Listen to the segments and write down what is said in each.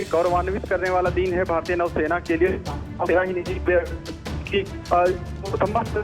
गौरवान्वित करने वाला दिन है भारतीय नौसेना के लिए। सेना ही नहीं कि समस्त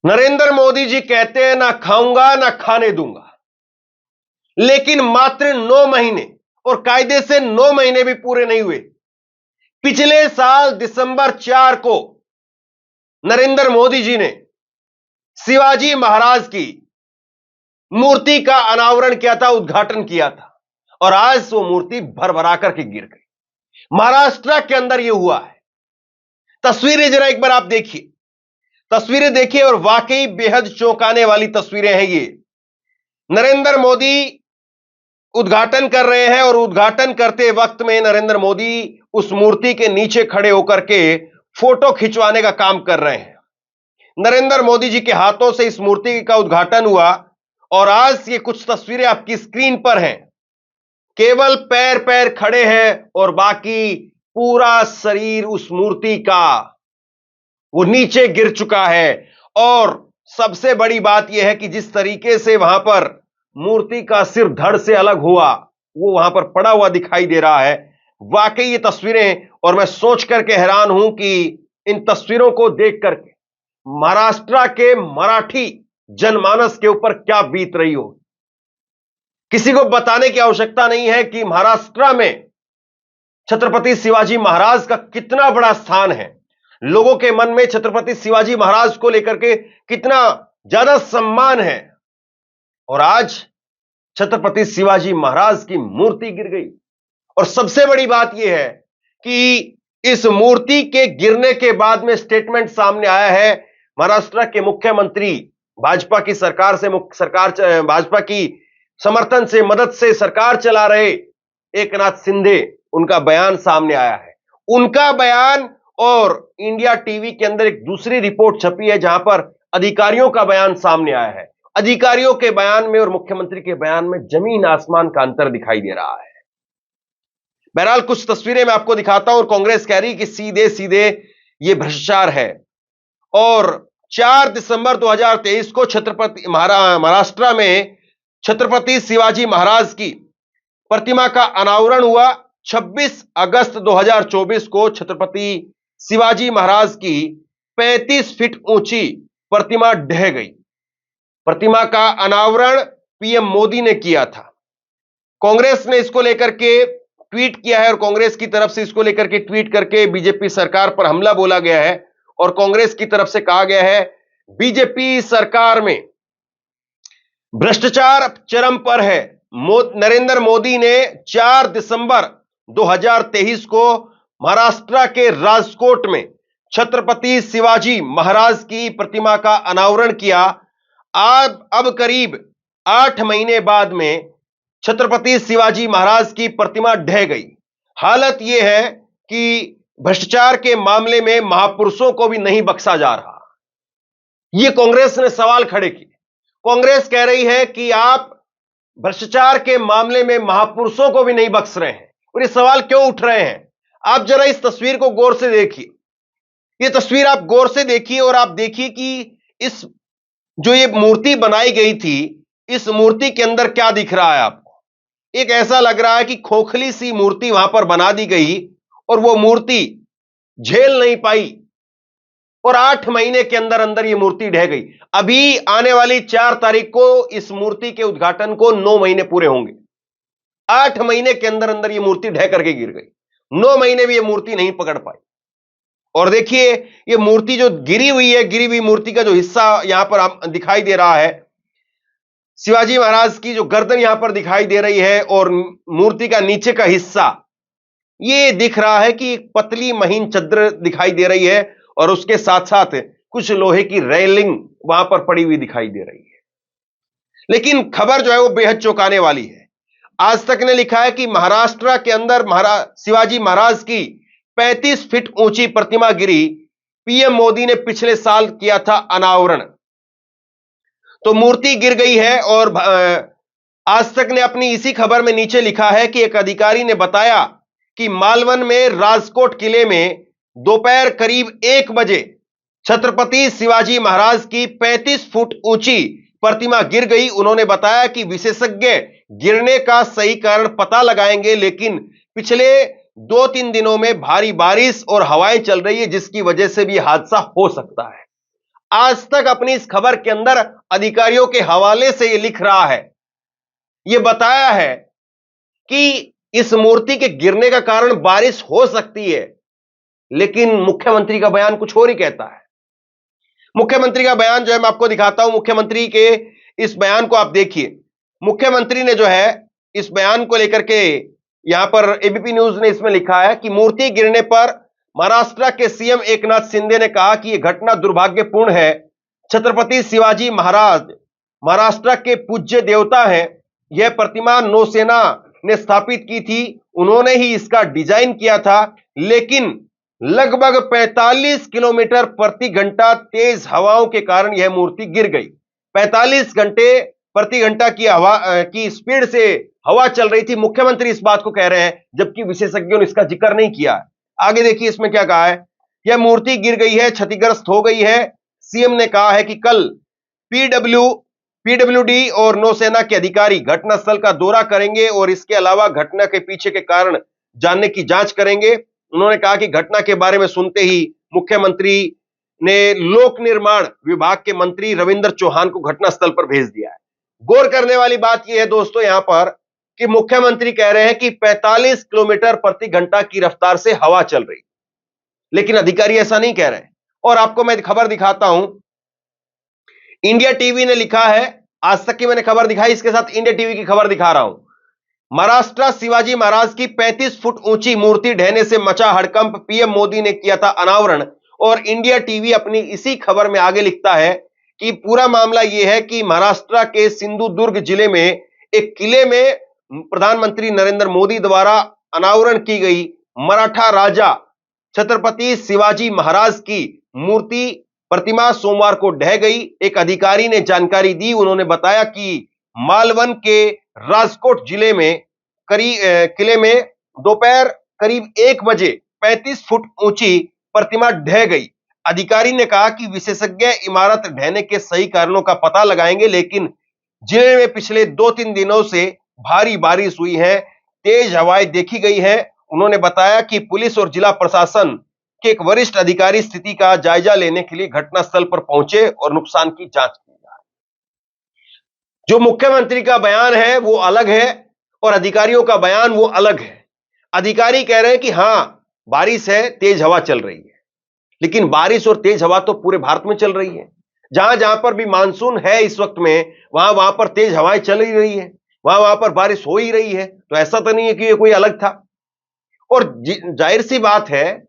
नरेंद्र मोदी जी कहते हैं ना खाऊंगा ना खाने दूंगा, लेकिन मात्र 9 महीने और कायदे से 9 महीने भी पूरे नहीं हुए। पिछले साल दिसंबर 4 को नरेंद्र मोदी जी ने शिवाजी महाराज की मूर्ति का अनावरण किया था, उद्घाटन किया था, और आज वो मूर्ति भरभरा करके गिर गई। महाराष्ट्र के अंदर यह हुआ है। तस्वीरें जरा एक बार आप देखिए, तस्वीरें देखिए, और वाकई बेहद चौंकाने वाली तस्वीरें हैं ये। नरेंद्र मोदी उद्घाटन कर रहे हैं और उद्घाटन करते वक्त में नरेंद्र मोदी उस मूर्ति के नीचे खड़े होकर के फोटो खिंचवाने का काम कर रहे हैं। नरेंद्र मोदी जी के हाथों से इस मूर्ति का उद्घाटन हुआ और आज ये कुछ तस्वीरें आपकी स्क्रीन पर हैं। केवल पैर पैर खड़े हैं और बाकी पूरा शरीर उस मूर्ति का वो नीचे गिर चुका है। और सबसे बड़ी बात यह है कि जिस तरीके से वहां पर मूर्ति का सिर धड़ से अलग हुआ, वो वहां पर पड़ा हुआ दिखाई दे रहा है। वाकई ये तस्वीरें, और मैं सोच करके हैरान हूं कि इन तस्वीरों को देख करके महाराष्ट्र के मराठी जनमानस के ऊपर क्या बीत रही हो। किसी को बताने की आवश्यकता नहीं है कि महाराष्ट्र में छत्रपति शिवाजी महाराज का कितना बड़ा स्थान है। लोगों के मन में छत्रपति शिवाजी महाराज को लेकर के कितना ज्यादा सम्मान है, और आज छत्रपति शिवाजी महाराज की मूर्ति गिर गई। और सबसे बड़ी बात यह है कि इस मूर्ति के गिरने के बाद में स्टेटमेंट सामने आया है महाराष्ट्र के मुख्यमंत्री, भाजपा की सरकार से भाजपा की समर्थन से, मदद से सरकार चला रहे एकनाथ शिंदे, उनका बयान सामने आया है। उनका बयान और इंडिया टीवी के अंदर एक दूसरी रिपोर्ट छपी है जहां पर अधिकारियों का बयान सामने आया है। अधिकारियों के बयान में और मुख्यमंत्री के बयान में जमीन आसमान का अंतर दिखाई दे रहा है। बहरहाल कुछ तस्वीरें मैं आपको दिखाता हूं। और कांग्रेस कह रही कि सीधे सीधे ये भ्रष्टाचार है। और 4 दिसंबर 2023 को महाराष्ट्र में छत्रपति शिवाजी महाराज की प्रतिमा का अनावरण हुआ। 26 अगस्त 2024 को छत्रपति शिवाजी महाराज की 35 फीट ऊंची प्रतिमा ढह गई। प्रतिमा का अनावरण पीएम मोदी ने किया था। कांग्रेस ने इसको लेकर के ट्वीट किया है और कांग्रेस की तरफ से इसको लेकर के ट्वीट करके बीजेपी सरकार पर हमला बोला गया है। और कांग्रेस की तरफ से कहा गया है बीजेपी सरकार में भ्रष्टाचार चरम पर है। नरेंद्र मोदी ने 4 दिसंबर 2023 को महाराष्ट्र के राजकोट में छत्रपति शिवाजी महाराज की प्रतिमा का अनावरण किया। अब करीब 8 महीने बाद में छत्रपति शिवाजी महाराज की प्रतिमा ढह गई। हालत यह है कि भ्रष्टाचार के मामले में महापुरुषों को भी नहीं बख्शा जा रहा। यह कांग्रेस ने सवाल खड़े किए। कांग्रेस कह रही है कि आप भ्रष्टाचार के मामले में महापुरुषों को भी नहीं बख्श रहे हैं। और ये सवाल क्यों उठ रहे हैं? आप जरा इस तस्वीर को गौर से देखिए। ये तस्वीर आप गौर से देखिए और आप देखिए कि इस जो ये मूर्ति बनाई गई थी, इस मूर्ति के अंदर क्या दिख रहा है आपको? एक ऐसा लग रहा है कि खोखली सी मूर्ति वहां पर बना दी गई और वो मूर्ति झेल नहीं पाई और 8 महीने के अंदर अंदर ये मूर्ति ढह गई। अभी आने वाली 4 तारीख को इस मूर्ति के उद्घाटन को 9 महीने पूरे होंगे। 8 महीने के अंदर अंदर ये मूर्ति ढह करके गिर गई। 9 महीने भी ये मूर्ति नहीं पकड़ पाई। और देखिए ये मूर्ति जो गिरी हुई है, गिरी हुई मूर्ति का जो हिस्सा यहां पर दिखाई दे रहा है, शिवाजी महाराज की जो गर्दन यहां पर दिखाई दे रही है और मूर्ति का नीचे का हिस्सा ये दिख रहा है कि एक पतली महीन चादर दिखाई दे रही है और उसके साथ साथ कुछ लोहे की रेलिंग वहां पर पड़ी हुई दिखाई दे रही है। लेकिन खबर जो है वो बेहद चौंकाने वाली है। आज तक ने लिखा है कि महाराष्ट्र के अंदर शिवाजी महाराज की 35 फीट ऊंची प्रतिमा गिरी। पीएम मोदी ने पिछले साल किया था अनावरण। तो मूर्ति गिर गई है। और आज तक ने अपनी इसी खबर में नीचे लिखा है कि एक अधिकारी ने बताया कि मालवन में राजकोट किले में दोपहर करीब 1 बजे छत्रपति शिवाजी महाराज की 35 फुट ऊंची प्रतिमा गिर गई। उन्होंने बताया कि विशेषज्ञ गिरने का सही कारण पता लगाएंगे, लेकिन पिछले 2-3 दिनों में भारी बारिश और हवाएं चल रही है, जिसकी वजह से भी हादसा हो सकता है। आज तक अपनी इस खबर के अंदर अधिकारियों के हवाले से यह लिख रहा है, यह बताया है कि इस मूर्ति के गिरने का कारण बारिश हो सकती है, लेकिन मुख्यमंत्री का बयान कुछ और ही कहता है। मुख्यमंत्री का बयान जो है मैं आपको दिखाता हूं। मुख्यमंत्री के इस बयान को आप देखिए। मुख्यमंत्री ने जो है इस बयान को लेकर के यहां पर एबीपी न्यूज ने इसमें लिखा है कि मूर्ति गिरने पर महाराष्ट्र के सीएम एकनाथ शिंदे ने कहा कि यह घटना दुर्भाग्यपूर्ण है। छत्रपति शिवाजी महाराज महाराष्ट्र के पूज्य देवता हैं। यह प्रतिमा नौसेना ने स्थापित की थी, उन्होंने ही इसका डिजाइन किया था, लेकिन लगभग 45 किलोमीटर प्रति घंटा तेज हवाओं के कारण यह मूर्ति गिर गई। 45 घंटे प्रति घंटा की हवा की स्पीड से हवा चल रही थी। मुख्यमंत्री इस बात को कह रहे हैं, जबकि विशेषज्ञों ने इसका जिक्र नहीं किया। आगे देखिए इसमें क्या कहा है। यह मूर्ति गिर गई है, क्षतिग्रस्त हो गई है। सीएम ने कहा है कि कल पीडब्ल्यूडी और नौसेना के अधिकारी घटनास्थल का दौरा करेंगे और इसके अलावा घटना के पीछे के कारण जानने की जांच करेंगे। उन्होंने कहा कि घटना के बारे में सुनते ही मुख्यमंत्री ने लोक निर्माण विभाग के मंत्री रविंद्र चौहान को घटनास्थल पर भेज दिया है। गौर करने वाली बात यह है दोस्तों यहां पर कि मुख्यमंत्री कह रहे हैं कि 45 किलोमीटर प्रति घंटा की रफ्तार से हवा चल रही, लेकिन अधिकारी ऐसा नहीं कह रहे हैं। और आपको मैं खबर दिखाता हूं। इंडिया टीवी ने लिखा है, आज तक की मैंने खबर दिखाई, इसके साथ इंडिया टीवी की खबर दिखा रहा हूं। महाराष्ट्र शिवाजी महाराज की 35 फुट ऊंची मूर्ति ढहने से मचा हड़कंप, पीएम मोदी ने किया था अनावरण। और इंडिया टीवी अपनी इसी खबर में आगे लिखता है कि पूरा मामला यह है कि महाराष्ट्र के सिंधुदुर्ग जिले में एक किले में प्रधानमंत्री नरेंद्र मोदी द्वारा अनावरण की गई मराठा राजा छत्रपति शिवाजी महाराज की मूर्ति प्रतिमा सोमवार को ढह गई। एक अधिकारी ने जानकारी दी। उन्होंने बताया कि मालवन के राजकोट जिले में किले में दोपहर करीब 1 बजे 35 फुट ऊंची प्रतिमा ढह गई। अधिकारी ने कहा कि विशेषज्ञ इमारत ढहने के सही कारणों का पता लगाएंगे, लेकिन जिले में पिछले 2-3 दिनों से भारी बारिश हुई है, तेज हवाएं देखी गई है। उन्होंने बताया कि पुलिस और जिला प्रशासन के एक वरिष्ठ अधिकारी स्थिति का जायजा लेने के लिए घटनास्थल पर पहुंचे और नुकसान की जांच की जा रही है। जो मुख्यमंत्री का बयान है वो अलग है और अधिकारियों का बयान वो अलग है। अधिकारी कह रहे हैं कि हां बारिश है, तेज हवा चल रही है, लेकिन बारिश और तेज हवा तो पूरे भारत में चल रही है। जहां जहां पर भी मानसून है इस वक्त में, वहां पर तेज हवाएं चल ही रही है, वहां पर बारिश हो ही रही है। तो ऐसा तो नहीं है कि ये कोई अलग था। और जाहिर सी बात है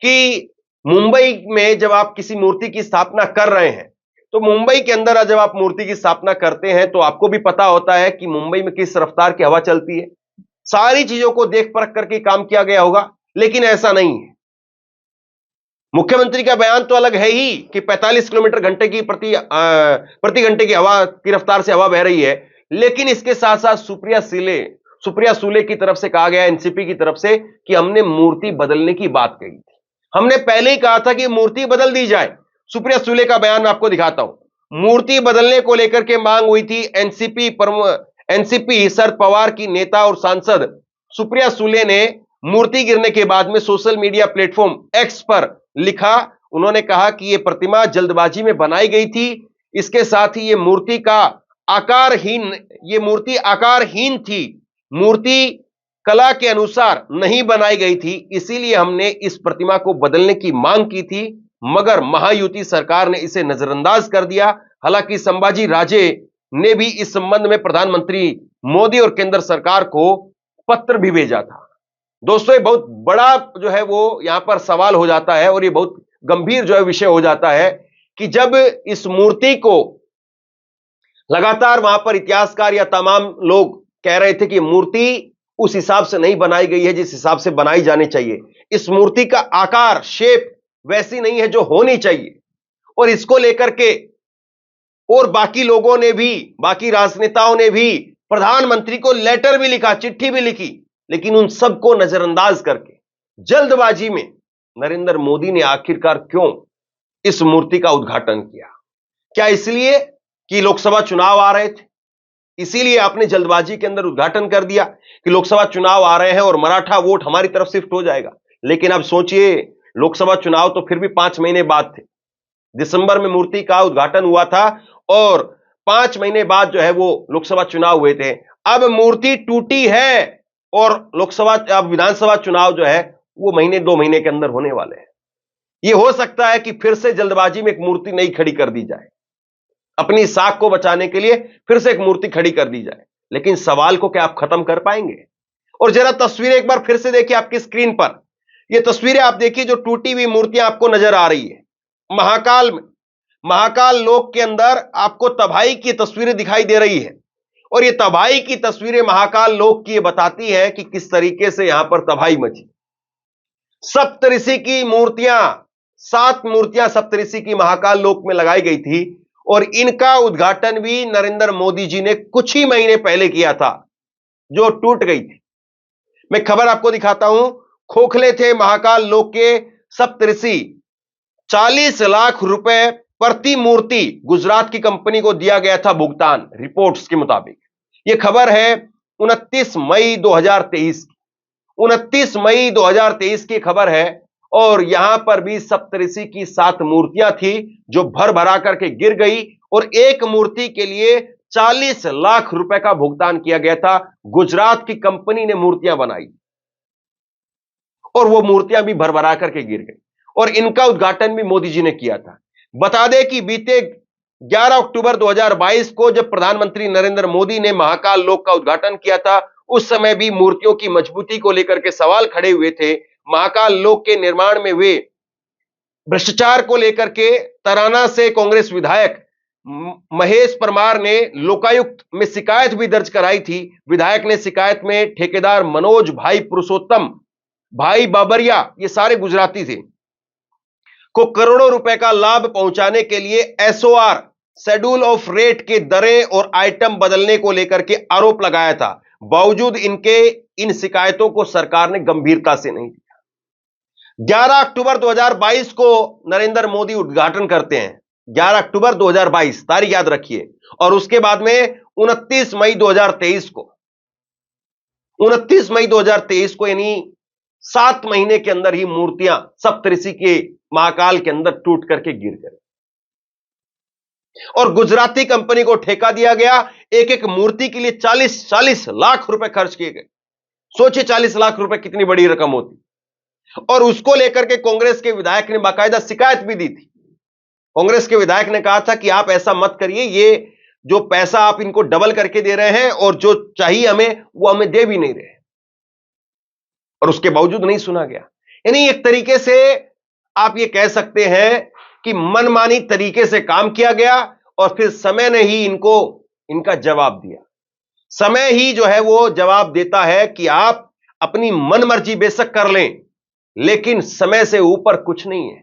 कि मुंबई में जब आप किसी मूर्ति की स्थापना कर रहे हैं, तो मुंबई के अंदर जब आप मूर्ति की स्थापना करते हैं तो आपको भी पता होता है कि मुंबई में किस रफ्तार की हवा चलती है। सारी चीजों को देख परख करके काम किया गया होगा, लेकिन ऐसा नहीं है। मुख्यमंत्री का बयान तो अलग है ही कि 45 किलोमीटर घंटे की प्रति घंटे की हवा की रफ्तार से हवा बह रही है, लेकिन इसके साथ साथ सुप्रिया सूले की तरफ से कहा गया, एनसीपी की तरफ से, कि हमने मूर्ति बदलने की बात कही थी। हमने पहले ही कहा था कि मूर्ति बदल दी जाए। सुप्रिया सूले का बयान मैं आपको दिखाता हूं। मूर्ति बदलने को लेकर के मांग हुई थी। एनसीपी शरद पवार की नेता और सांसद सुप्रिया सूले ने मूर्ति गिरने के बाद में सोशल मीडिया प्लेटफॉर्म एक्स पर लिखा। उन्होंने कहा कि यह प्रतिमा जल्दबाजी में बनाई गई थी। इसके साथ ही यह मूर्ति आकारहीन थी। मूर्ति कला के अनुसार नहीं बनाई गई थी, इसीलिए हमने इस प्रतिमा को बदलने की मांग की थी, मगर महायुति सरकार ने इसे नजरअंदाज कर दिया। हालांकि संभाजी राजे ने भी इस संबंध में प्रधानमंत्री मोदी और केंद्र सरकार को पत्र भी भेजा था। दोस्तों ये बहुत बड़ा जो है वो यहां पर सवाल हो जाता है और ये बहुत गंभीर जो है विषय हो जाता है कि जब इस मूर्ति को लगातार वहां पर इतिहासकार या तमाम लोग कह रहे थे कि मूर्ति उस हिसाब से नहीं बनाई गई है जिस हिसाब से बनाई जानी चाहिए, इस मूर्ति का आकार शेप वैसी नहीं है जो होनी चाहिए, और इसको लेकर के और बाकी लोगों ने भी, बाकी राजनेताओं ने भी प्रधानमंत्री को लेटर भी लिखा, चिट्ठी भी लिखी, लेकिन उन सबको नजरअंदाज करके जल्दबाजी में नरेंद्र मोदी ने आखिरकार क्यों इस मूर्ति का उद्घाटन किया? क्या इसलिए कि लोकसभा चुनाव आ रहे थे, इसीलिए आपने जल्दबाजी के अंदर उद्घाटन कर दिया कि लोकसभा चुनाव आ रहे हैं और मराठा वोट हमारी तरफ शिफ्ट हो जाएगा? लेकिन अब सोचिए, लोकसभा चुनाव तो फिर भी 5 महीने बाद थे। दिसंबर में मूर्ति का उद्घाटन हुआ था और 5 महीने बाद जो है वो लोकसभा चुनाव हुए थे। अब मूर्ति टूटी है और लोकसभा, अब विधानसभा चुनाव जो है वो महीने 2 महीने के अंदर होने वाले हैं। यह हो सकता है कि फिर से जल्दबाजी में एक मूर्ति नई खड़ी कर दी जाए, अपनी साख को बचाने के लिए फिर से एक मूर्ति खड़ी कर दी जाए। लेकिन सवाल को क्या आप खत्म कर पाएंगे? और जरा तस्वीरें एक बार फिर से देखिए आपकी स्क्रीन पर। ये तस्वीरें आप देखिए, जो टूटी हुई मूर्तियां आपको नजर आ रही है महाकाल में, महाकाल लोक के अंदर आपको तबाही की तस्वीरें दिखाई दे रही है। और ये तबाही की तस्वीरें महाकाल लोक की ये बताती है कि किस तरीके से यहां पर तबाही मची। सप्तऋषि की मूर्तियां, 7 मूर्तियां सप्तऋषि की महाकाल लोक में लगाई गई थी और इनका उद्घाटन भी नरेंद्र मोदी जी ने कुछ ही महीने पहले किया था, जो टूट गई थी। मैं खबर आपको दिखाता हूं। खोखले थे महाकाल लोक के सप्तऋषि। 40 लाख रुपए प्रति मूर्ति गुजरात की कंपनी को दिया गया था भुगतान, रिपोर्ट्स के मुताबिक। यह खबर है 29 मई 2023 की। 29 मई 2023 की खबर है। और यहां पर भी सप्तऋषि की 7 मूर्तियां थी जो भर भरा करके गिर गई और एक मूर्ति के लिए 40 लाख रुपए का भुगतान किया गया था। गुजरात की कंपनी ने मूर्तियां बनाई और वो मूर्तियां भी भर भरा करके गिर गई और इनका उद्घाटन भी मोदी जी ने किया था। बता दें कि बीते 11 अक्टूबर 2022 को जब प्रधानमंत्री नरेंद्र मोदी ने महाकाल लोक का उद्घाटन किया था, उस समय भी मूर्तियों की मजबूती को लेकर के सवाल खड़े हुए थे। महाकाल लोक के निर्माण में वे भ्रष्टाचार को लेकर के तराना से कांग्रेस विधायक महेश परमार ने लोकायुक्त में शिकायत भी दर्ज कराई थी। विधायक ने शिकायत में ठेकेदार मनोज भाई पुरुषोत्तम, भाई बाबरिया, ये सारे गुजराती थे, को करोड़ों रुपए का लाभ पहुंचाने के लिए एसओआर, शेड्यूल ऑफ रेट के दरें और आइटम बदलने को लेकर के आरोप लगाया था। बावजूद इनके इन शिकायतों को सरकार ने गंभीरता से नहीं लिया। 11 अक्टूबर 2022 को नरेंद्र मोदी उद्घाटन करते हैं। 11 अक्टूबर 2022 तारीख याद रखिए। और उसके बाद में 29 मई 2023 को, 29 मई 2023 को, यानी 7 महीने के अंदर ही मूर्तियां सप्तऋषि के महाकाल के अंदर टूट करके गिर गई और गुजराती कंपनी को ठेका दिया गया। एक एक मूर्ति के लिए 40-40 लाख रुपए खर्च किए गए। सोचिए 40 लाख रुपए कितनी बड़ी रकम होती। और उसको लेकर के कांग्रेस के विधायक ने बाकायदा शिकायत भी दी थी। कांग्रेस के विधायक ने कहा था कि आप ऐसा मत करिए, ये जो पैसा आप इनको डबल करके दे रहे हैं और जो चाहिए हमें वो हमें दे भी नहीं रहे। और उसके बावजूद नहीं सुना गया। यानी एक तरीके से आप ये कह सकते हैं कि मनमानी तरीके से काम किया गया और फिर समय ने ही इनको इनका जवाब दिया। समय ही जो है वो जवाब देता है कि आप अपनी मनमर्जी बेशक कर लें, लेकिन समय से ऊपर कुछ नहीं है।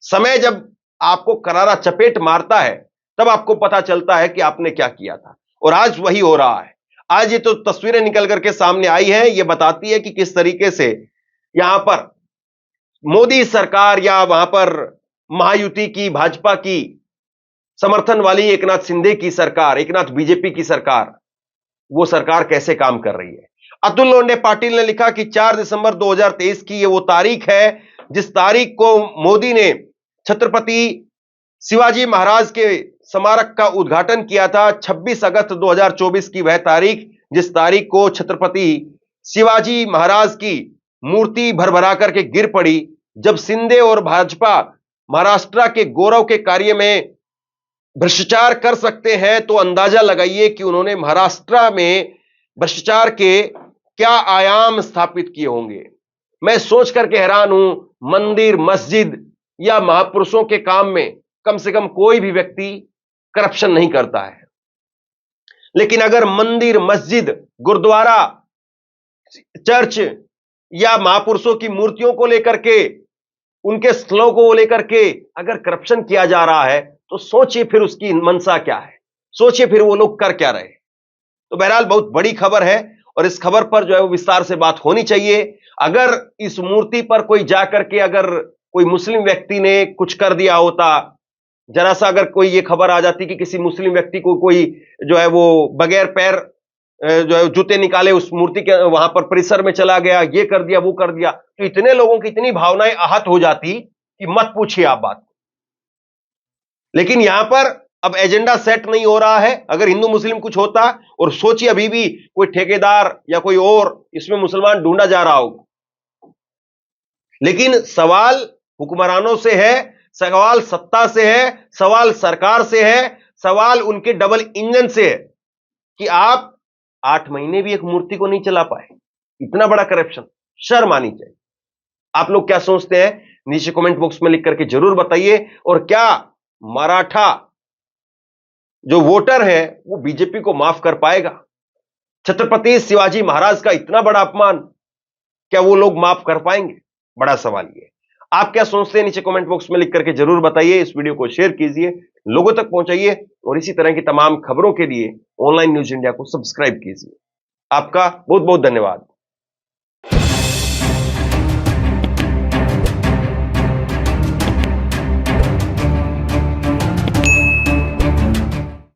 समय जब आपको करारा चपेट मारता है तब आपको पता चलता है कि आपने क्या किया था। और आज वही हो रहा है। आज ये तो तस्वीरें निकल करके सामने आई हैं, ये बताती है कि किस तरीके से यहां पर मोदी सरकार या वहां पर महायुति की, भाजपा की समर्थन वाली एकनाथ शिंदे की सरकार, एकनाथ बीजेपी की सरकार, वो सरकार कैसे काम कर रही है। अतुल लोंडे पाटिल ने लिखा कि 4 दिसंबर 2023 की ये वो तारीख है जिस तारीख को मोदी ने छत्रपति शिवाजी महाराज के स्मारक का उद्घाटन किया था। 26 अगस्त 2024 की वह तारीख जिस तारीख को छत्रपति शिवाजी महाराज की मूर्ति भरभरा करके गिर पड़ी। जब शिंदे और भाजपा महाराष्ट्र के गौरव के कार्य में भ्रष्टाचार कर सकते हैं तो अंदाजा लगाइए कि उन्होंने महाराष्ट्र में भ्रष्टाचार के क्या आयाम स्थापित किए होंगे। मैं सोच करके हैरान हूं, मंदिर, मस्जिद या महापुरुषों के काम में कम से कम कोई भी व्यक्ति करप्शन नहीं करता है। लेकिन अगर मंदिर, मस्जिद, गुरुद्वारा, चर्च या महापुरुषों की मूर्तियों को लेकर के, उनके स्थलों को लेकर के अगर करप्शन किया जा रहा है तो सोचिए फिर उसकी मंशा क्या है, सोचिए फिर वो लोग कर क्या रहे। तो बहरहाल बहुत बड़ी खबर है और इस खबर पर जो है वो विस्तार से बात होनी चाहिए। अगर इस मूर्ति पर कोई जाकर के अगर कोई मुस्लिम व्यक्ति ने कुछ कर दिया होता, जरा सा अगर कोई ये खबर आ जाती कि किसी मुस्लिम व्यक्ति को कोई जो है वो बगैर पैर जो है जूते निकाले उस मूर्ति के वहां पर परिसर में चला गया, ये कर दिया वो कर दिया, तो इतने लोगों की इतनी भावनाएं आहत हो जाती कि मत पूछिए आप बात। लेकिन यहां पर अब एजेंडा सेट नहीं हो रहा है। अगर हिंदू मुस्लिम कुछ होता, और सोचिए अभी भी कोई ठेकेदार या कोई और इसमें मुसलमान ढूंढा जा रहा होगा। लेकिन सवाल हुक्मरानों से है, सवाल सत्ता से है, सवाल सरकार से है, सवाल उनके डबल इंजन से है कि आप 8 महीने भी एक मूर्ति को नहीं चला पाए। इतना बड़ा करप्शन, शर्म आनी चाहिए। आप लोग क्या सोचते हैं नीचे कमेंट बॉक्स में लिख करके जरूर बताइए। और क्या मराठा जो वोटर है वो बीजेपी को माफ कर पाएगा? छत्रपति शिवाजी महाराज का इतना बड़ा अपमान, क्या वो लोग माफ कर पाएंगे? बड़ा सवाल ये। आप क्या सोचते हैं नीचे कमेंट बॉक्स में लिख करके जरूर बताइए। इस वीडियो को शेयर कीजिए, लोगों तक पहुंचाइए और इसी तरह की तमाम खबरों के लिए ऑनलाइन न्यूज इंडिया को सब्सक्राइब कीजिए। आपका बहुत बहुत धन्यवाद।